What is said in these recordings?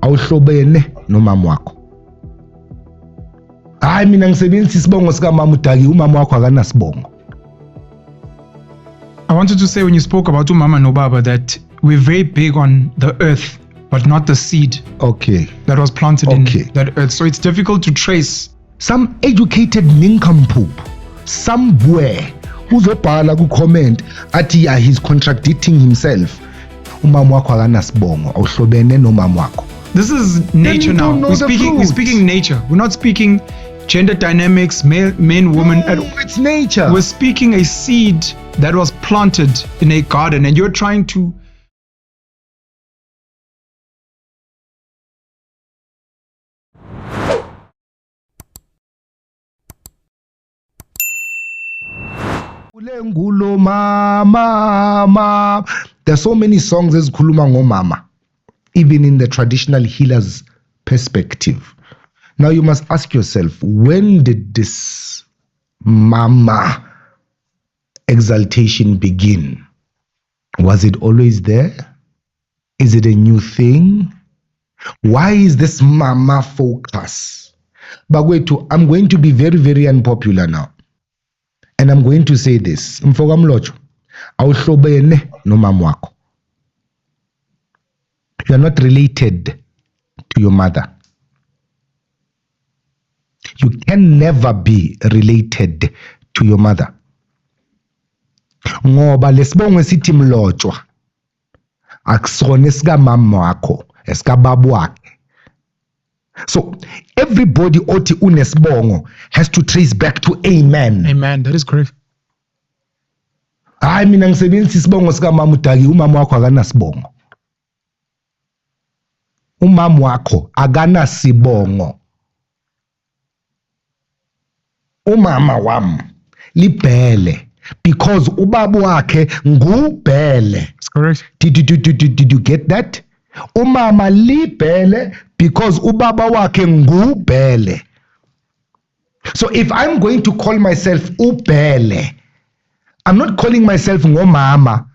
awuhlobene nomama wakho. Hayi mina ngisebenzisa isibongo sika mama uDaki, umama wakho akanasibongo. I wanted to say when you spoke about umama no baba that we're very big on the earth but not the seed Okay. that was planted in that earth. So it's difficult to trace. Some educated nincompoop somewhere uzobhala ku comment athi yeah, he's contradicting himself. Umama wakho akanasibongo, awuhlobene nomama wakho. This is nature now. We're speaking nature. We're not speaking gender dynamics, men, woman. No, it's nature. We're speaking a seed that was planted in a garden, and you're trying to. Ngulo mama. There's so many songs ezikhuluma ngomama, even in the traditional healer's perspective. Now you must ask yourself, when did this mama exaltation begin? Was it always there? Is it a new thing? Why is this mama focus? Bagwetu, I'm going to be very, very unpopular now. And I'm going to say this. Mfoka Mlocho, awuhlobene nomama wakho. You are not related to your mother. You can never be related to your mother. Ngoba lesibongo esithi Mlotshwa akusona esika mama wakho, esika baba wakhe. So everybody othi unesibongo has to trace back to amen. Amen. That is correct. Hayi mina ngisebenzisa isibongo sika mama uDaki, umama wakho akanasibongo. Umama wakho akanasibongo. Umama wami libhele because ubaba wakhe ngubhele. That's correct. Did you get that? Umama libhele because ubaba wakhe ngubhele. So if I'm going to call myself ubhele, I'm not calling myself ngomama.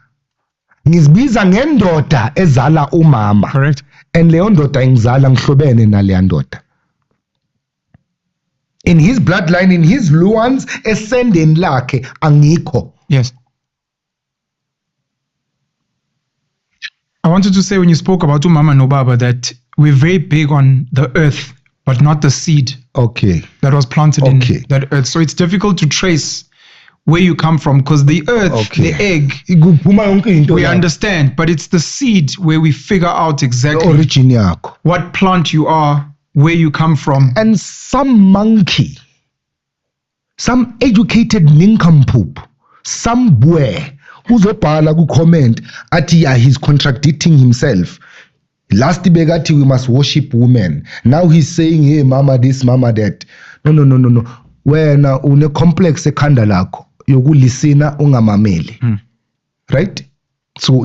Ngizibiza ngendoda ezala umama. Correct. And leyo ndoda ingizala ngihlobene naleya ndoda. In his bloodline, in his luans, esendeni lakhe angikho. Yes. I wanted to say when you spoke about umama no baba that we're very big on the earth but not the seed that was planted in that earth. So it's difficult to trace where you come from because the earth, the egg, we understand, but it's the seed where we figure out exactly origin yakho, what plant you are, where you come from. And some monkey, some educated nincompoop, somewhere, uzobhala ku comment athi yeah, he's contradicting himself. Last begati we must worship women. Now he's saying hey mama this, mama that. No. Wena une complex ekhanda lakho yokulisina ungamameli. Right? So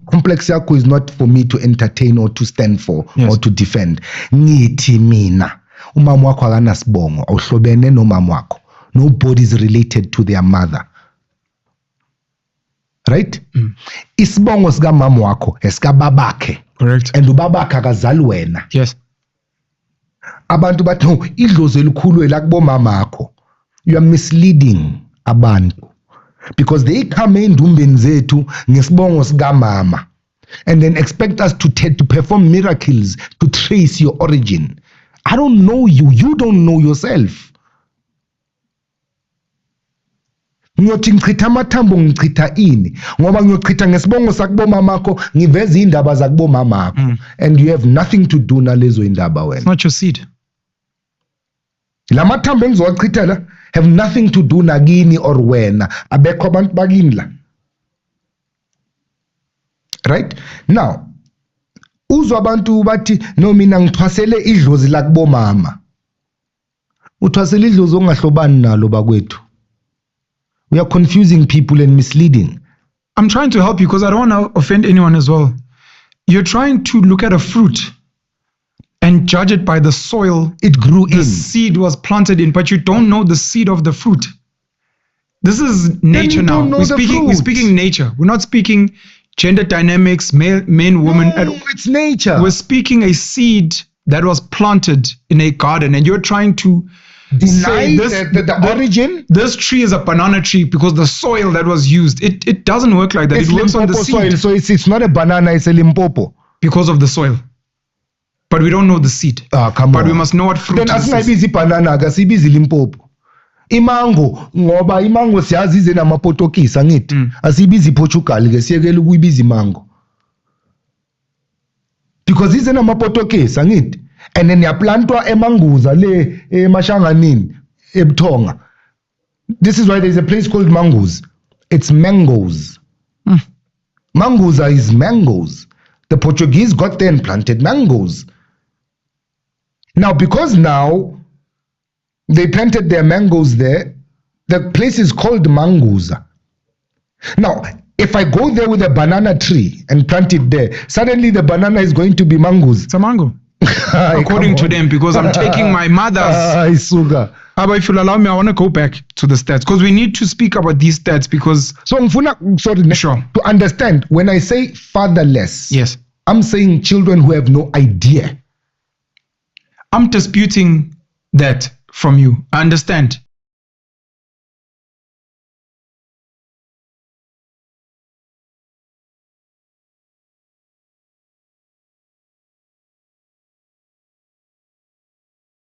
complex yakho is not for me to entertain or to stand for or to defend. Ngithi mina umama wakho akanasibongo, awuhlobene nomama wakho. Nobody is related to their mother. Right? Isibongo sika mama wakho esika babakhe. Correct. And ubabakhe akazali wena. Yes. Abantu bathi idlozi elikhulu elakubo mama akho. You are misleading abantu because they come endumbeni zethu ngesibongo sika mama and then expect us to perform miracles to trace your origin. I don't know you. You don't know yourself. Ngiyothi ngichitha amathambo ngichitha ini ngoba ngiyochitha ngesibongo sakubo mamakho ngiveza indaba zakubo mamakho and you have nothing to do nalezo indaba wena. It's not your seed. La mathambo engizowachitha la have nothing to do nakini or wena. Abekho abantu bakini la. Right? Now, uzwa abantu bathi no mina ngithwasele idlozi lakubo mama. Uthwasele idlozi ongahlobani nalo bakwethu. We are confusing people and misleading. I'm trying to help you because I don't want to offend anyone as well. You're trying to look at a fruit and judge it by the soil it grew in. The seed was planted in, but you don't know the seed of the fruit. This is nature now. We're speaking nature. We're not speaking gender dynamics, men, women. No, it's nature. We're speaking a seed that was planted in a garden, and you're trying to deny the origin. This tree is a banana tree because the soil that was used. It doesn't work like that. It's it works Limpopo on the seed. Soil, so it's not a banana, it's a Limpopo. Because of the soil. But we don't know the seed. Come but on. We must know what fruit then asingayibizi banana akasibizi Limpopo. Imango ngoba imango siyazi ize namapotokisi angithi asibizi Portugal ke siyekela ukuyibiza imango. Because ize namapotokisi angithi and then yaplantwa emanguza le emashanganini ebuthonga. This is why there is a place called Mangoes. It's mangoes. Mangoes is mangoes. The Portuguese got there and planted mangoes. Now, because now they planted their mangoes there, the place is called Manguza. Now, if I go there with a banana tree and plant it there, suddenly the banana is going to be mangoes. It's a mango. According to them, because I'm taking my mother's. Sugar. But if you'll allow me, I want to go back to the stats because we need to speak about these stats because. Sure. To understand, when I say fatherless, yes, I'm saying children who have no idea. I'm disputing that from you. I understand.